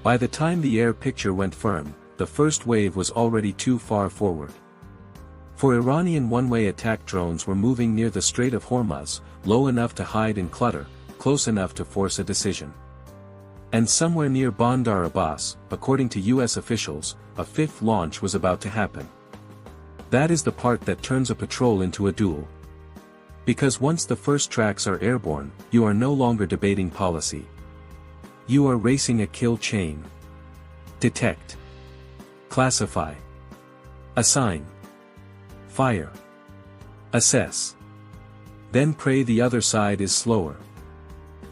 By the time the air picture went firm, the first wave was already too far forward. For Iranian one-way attack drones were moving near the Strait of Hormuz, low enough to hide in clutter, close enough to force a decision. And somewhere near Bandar Abbas, according to US officials, a fifth launch was about to happen. That is the part that turns a patrol into a duel. Because once the first tracks are airborne, you are no longer debating policy. You are racing a kill chain. Detect. Classify. Assign. Fire. Assess. Then pray the other side is slower.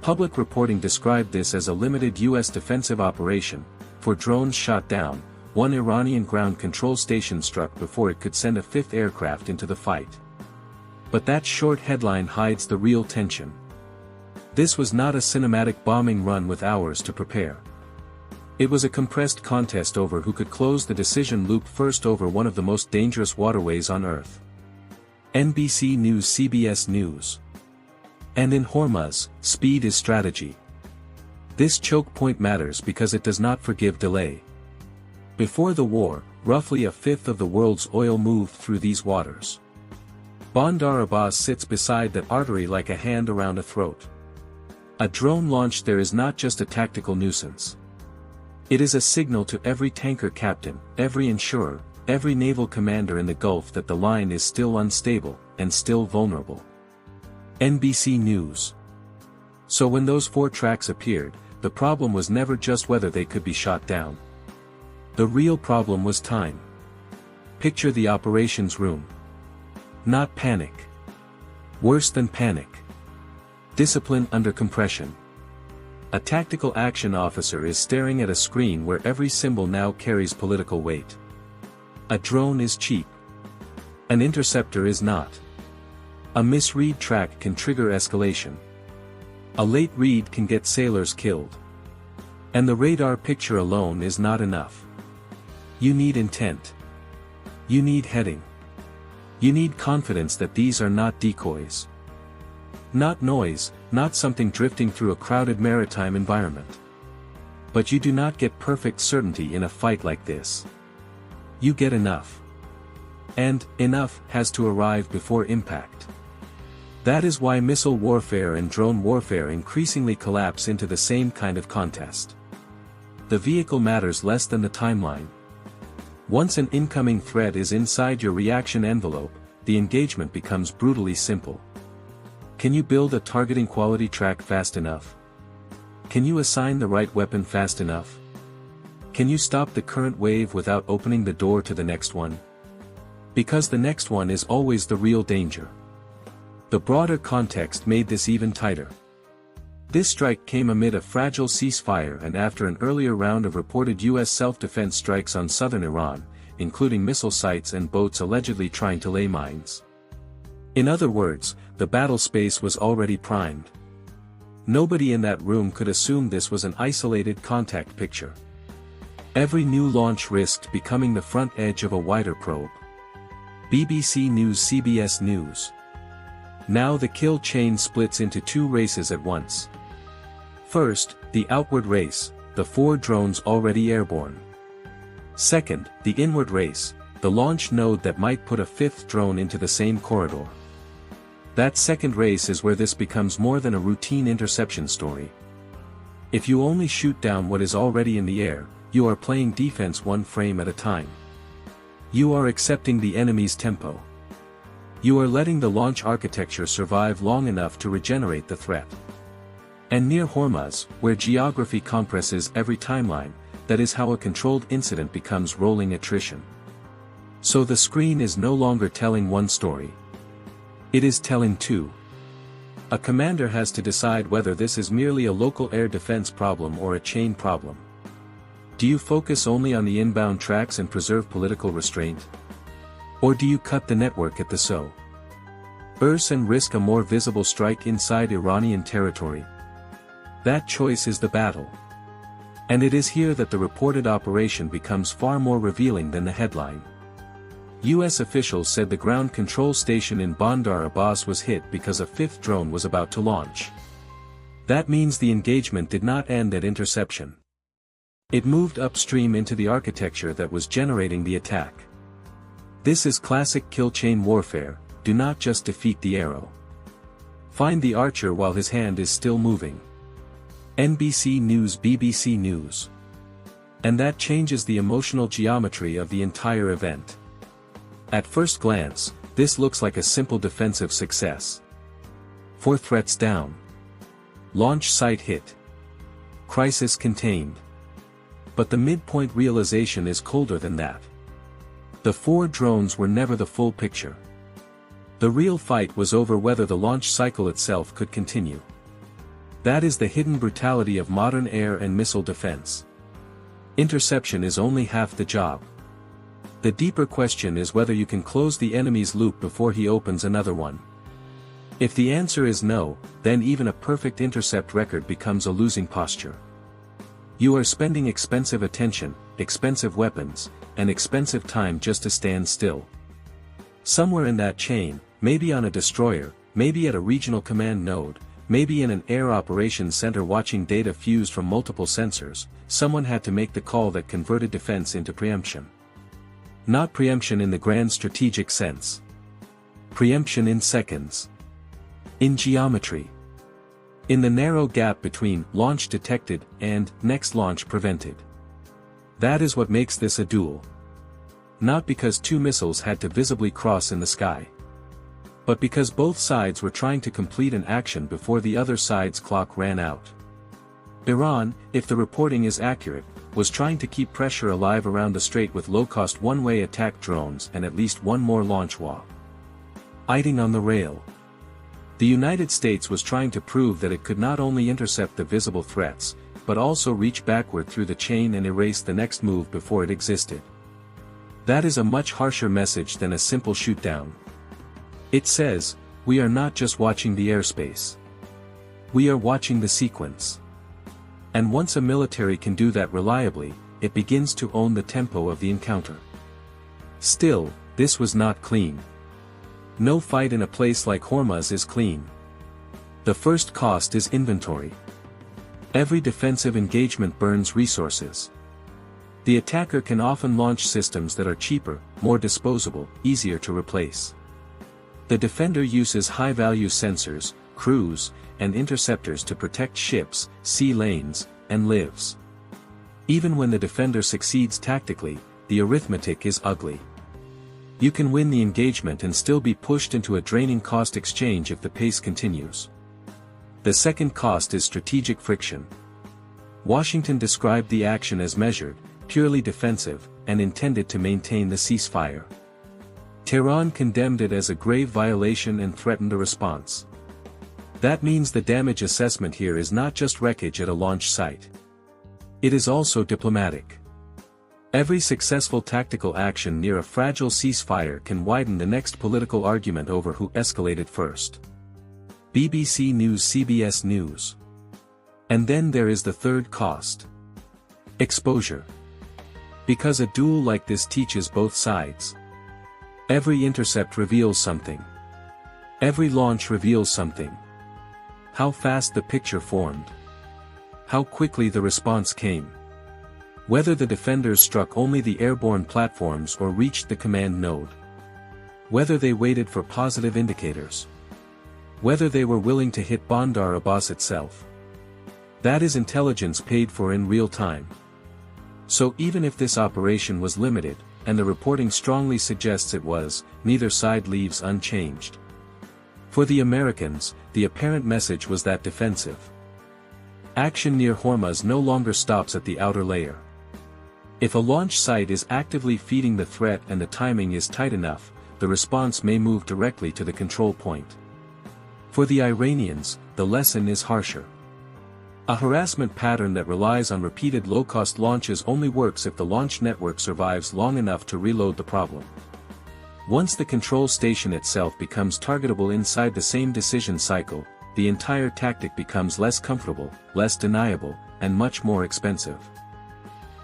Public reporting described this as a limited US defensive operation, for drones shot down, one Iranian ground control station struck before it could send a fifth aircraft into the fight. But that short headline hides the real tension. This was not a cinematic bombing run with hours to prepare. It was a compressed contest over who could close the decision loop first over one of the most dangerous waterways on Earth. NBC News, CBS News. And in Hormuz, speed is strategy. This choke point matters because it does not forgive delay. Before the war, roughly a fifth of the world's oil moved through these waters. Bandar Abbas sits beside that artery like a hand around a throat. A drone launched there is not just a tactical nuisance. It is a signal to every tanker captain, every insurer, every naval commander in the Gulf that the line is still unstable, and still vulnerable. NBC News. So when those 4 tracks appeared, the problem was never just whether they could be shot down. The real problem was time. Picture the operations room. Not panic. Worse than panic. Discipline under compression. A tactical action officer is staring at a screen where every symbol now carries political weight. A drone is cheap. An interceptor is not. A misread track can trigger escalation. A late read can get sailors killed. And the radar picture alone is not enough. You need intent. You need heading. You need confidence that these are not decoys. Not noise, not something drifting through a crowded maritime environment. But you do not get perfect certainty in a fight like this. You get enough. And, enough has to arrive before impact. That is why missile warfare and drone warfare increasingly collapse into the same kind of contest. The vehicle matters less than the timeline. Once an incoming threat is inside your reaction envelope, the engagement becomes brutally simple. Can you build a targeting quality track fast enough? Can you assign the right weapon fast enough? Can you stop the current wave without opening the door to the next one? Because the next one is always the real danger. The broader context made this even tighter. This strike came amid a fragile ceasefire and after an earlier round of reported US self-defense strikes on southern Iran, including missile sites and boats allegedly trying to lay mines. In other words, the battle space was already primed. Nobody in that room could assume this was an isolated contact picture. Every new launch risked becoming the front edge of a wider probe. BBC News, CBS News. Now the kill chain splits into 2 races at once. First, the outward race, the 4 drones already airborne. Second, the inward race, the launch node that might put a 5th drone into the same corridor. That second race is where this becomes more than a routine interception story. If you only shoot down what is already in the air, you are playing defense 1 frame at a time. You are accepting the enemy's tempo. You are letting the launch architecture survive long enough to regenerate the threat. And near Hormuz, where geography compresses every timeline, that is how a controlled incident becomes rolling attrition. So the screen is no longer telling one story. It is telling 2. A commander has to decide whether this is merely a local air defense problem or a chain problem. Do you focus only on the inbound tracks and preserve political restraint? Or do you cut the network at the source and risk a more visible strike inside Iranian territory? That choice is the battle. And it is here that the reported operation becomes far more revealing than the headline. US officials said the ground control station in Bandar Abbas was hit because a 5th drone was about to launch. That means the engagement did not end at interception. It moved upstream into the architecture that was generating the attack. This is classic kill chain warfare. Do not just defeat the arrow. Find the archer while his hand is still moving. NBC News, BBC News. And that changes the emotional geometry of the entire event. At first glance, this looks like a simple defensive success. 4 threats down. Launch site hit. Crisis contained. But the midpoint realization is colder than that. The 4 drones were never the full picture. The real fight was over whether the launch cycle itself could continue. That is the hidden brutality of modern air and missile defense. Interception is only half the job. The deeper question is whether you can close the enemy's loop before he opens another one. If the answer is no, then even a perfect intercept record becomes a losing posture. You are spending expensive attention, expensive weapons, and expensive time just to stand still. Somewhere in that chain, maybe on a destroyer, maybe at a regional command node, maybe in an air operations center watching data fused from multiple sensors, someone had to make the call that converted defense into preemption. Not preemption in the grand strategic sense. Preemption in seconds. In geometry. In the narrow gap between launch detected and next launch prevented. That is what makes this a duel. Not because 2 missiles had to visibly cross in the sky. But because both sides were trying to complete an action before the other side's clock ran out. Iran, if the reporting is accurate, was trying to keep pressure alive around the strait with low-cost one-way attack drones and at least one more launch wall. Riding on the rail. The United States was trying to prove that it could not only intercept the visible threats, but also reach backward through the chain and erase the next move before it existed. That is a much harsher message than a simple shoot-down. It says, we are not just watching the airspace. We are watching the sequence. And once a military can do that reliably, it begins to own the tempo of the encounter. Still, this was not clean. No fight in a place like Hormuz is clean. The first cost is inventory. Every defensive engagement burns resources. The attacker can often launch systems that are cheaper, more disposable, easier to replace. The defender uses high-value sensors, crews, and interceptors to protect ships, sea lanes, and lives. Even when the defender succeeds tactically, the arithmetic is ugly. You can win the engagement and still be pushed into a draining cost exchange if the pace continues. The second cost is strategic friction. Washington described the action as measured, purely defensive, and intended to maintain the ceasefire. Tehran condemned it as a grave violation and threatened a response. That means the damage assessment here is not just wreckage at a launch site. It is also diplomatic. Every successful tactical action near a fragile ceasefire can widen the next political argument over who escalated first. BBC News, CBS News. And then there is the third cost. Exposure. Because a duel like this teaches both sides. Every intercept reveals something. Every launch reveals something. How fast the picture formed. How quickly the response came. Whether the defenders struck only the airborne platforms or reached the command node. Whether they waited for positive indicators. Whether they were willing to hit Bandar Abbas itself. That is intelligence paid for in real time. So even if this operation was limited, and the reporting strongly suggests it was, neither side leaves unchanged. For the Americans, the apparent message was that defensive action near Hormuz no longer stops at the outer layer. If a launch site is actively feeding the threat and the timing is tight enough, the response may move directly to the control point. For the Iranians, the lesson is harsher. A harassment pattern that relies on repeated low-cost launches only works if the launch network survives long enough to reload the problem. Once the control station itself becomes targetable inside the same decision cycle, the entire tactic becomes less comfortable, less deniable, and much more expensive.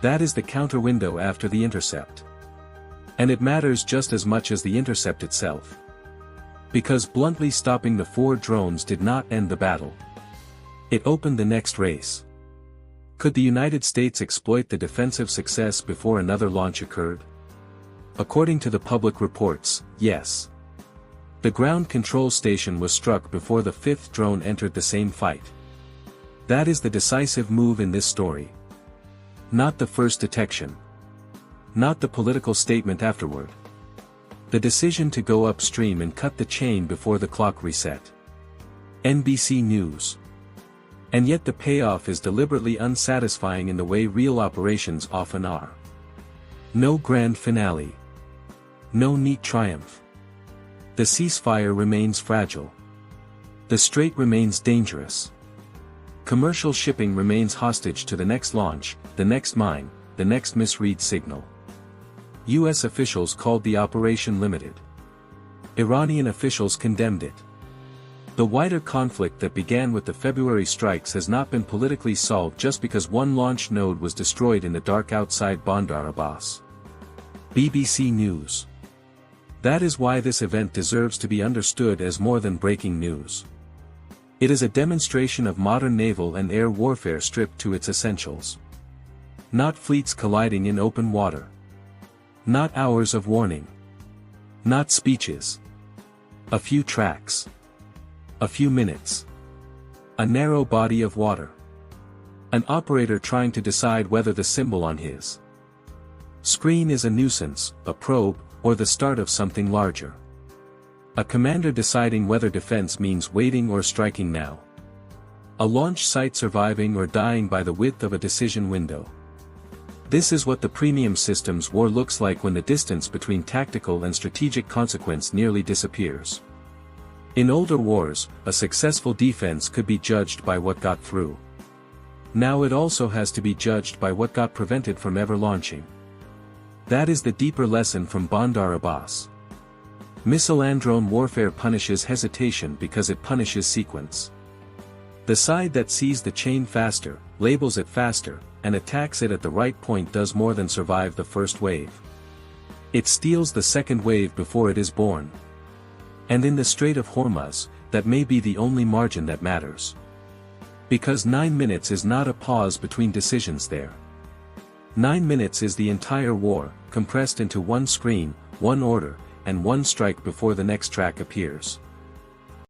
That is the counter window after the intercept. And it matters just as much as the intercept itself. Because bluntly stopping the 4 drones did not end the battle. It opened the next race. Could the United States exploit the defensive success before another launch occurred? According to the public reports, yes. The ground control station was struck before the fifth drone entered the same fight. That is the decisive move in this story. Not the first detection. Not the political statement afterward. The decision to go upstream and cut the chain before the clock reset. NBC News. And yet the payoff is deliberately unsatisfying in the way real operations often are. No grand finale. No neat triumph. The ceasefire remains fragile. The strait remains dangerous. Commercial shipping remains hostage to the next launch, the next mine, the next misread signal. U.S. officials called the operation limited. Iranian officials condemned it. The wider conflict that began with the February strikes has not been politically solved just because one launch node was destroyed in the dark outside Bandar Abbas. BBC News. That is why this event deserves to be understood as more than breaking news. It is a demonstration of modern naval and air warfare stripped to its essentials. Not fleets colliding in open water. Not hours of warning. Not speeches. A few tracks. A few minutes. A narrow body of water. An operator trying to decide whether the symbol on his screen is a nuisance, a probe, or the start of something larger. A commander deciding whether defense means waiting or striking now. A launch site surviving or dying by the width of a decision window. This is what the premium systems war looks like when the distance between tactical and strategic consequence nearly disappears. In older wars, a successful defense could be judged by what got through. Now it also has to be judged by what got prevented from ever launching. That is the deeper lesson from Bandar Abbas. Missile and drone warfare punishes hesitation because it punishes sequence. The side that sees the chain faster, labels it faster, and attacks it at the right point does more than survive the first wave. It steals the second wave before it is born. And in the Strait of Hormuz, that may be the only margin that matters. Because 9 minutes is not a pause between decisions there. 9 minutes is the entire war, compressed into one screen, one order, and one strike before the next track appears.